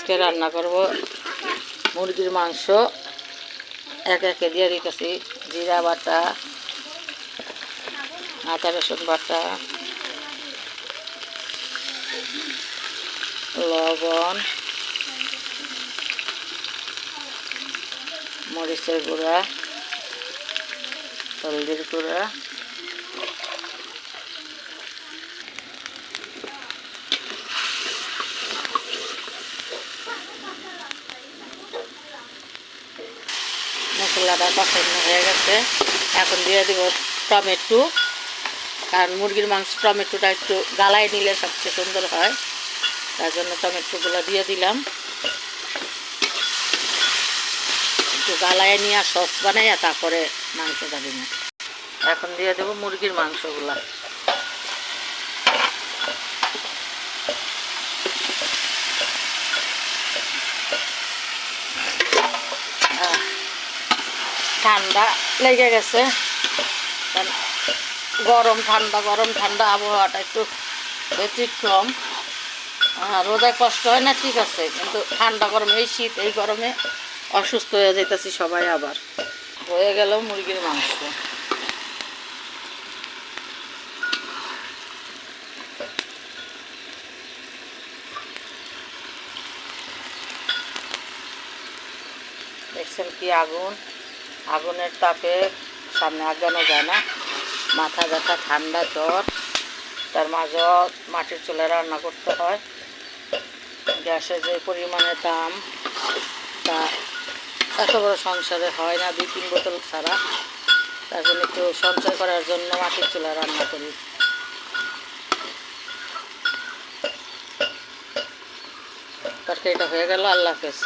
আজকে রান্না করব মুরগির মাংস। এক একে দিয়ে দিতেছি জিরা বাটা, আদা রসুন বাটা, লবণ, মরিচের গুঁড়া, হলদির গুঁড়া, মশলাটা কষানো হয়ে গেছে। এখন দিয়ে দিব টমেটো, কারণ মুরগির মাংস টমেটোটা একটু গালায় নিলে সবচেয়ে সুন্দর হয়, তার জন্য টমেটোগুলো দিয়ে দিলাম। একটু গালায় নিয়ে সস বানাইয়া তারপরে মাংসটা দিব। এখন দিয়ে দেবো মুরগির মাংসগুলা। ঠান্ডা লেগে গেছে, গরম ঠান্ডা আবহাওয়াটা একটু ব্যতিক্রম। রোদায় কষ্ট হয় না ঠিক আছে, কিন্তু ঠান্ডা গরম, এই শীত এই গরমে অসুস্থ হয়ে যাইতেছি সবাই। আবার হয়ে গেল মুরগির মাংস। দেখছেন কি আগুন, আগুনের তাপে সামনে আগানো যায় না, মাথা ব্যথা, ঠান্ডা, জ্বর, তার মাঝেও মাটির চুলায় রান্না করতে হয়। গ্যাসের যে পরিমাণে দাম, তা এত বড় সংসারে হয় না 2-3 বোতল ছাড়া। তার জন্য একটু সঞ্চয় করার জন্য মাটির চুলায় রান্না করি। তরকারিটা হয়ে গেল। আল্লাহ হাফেজ।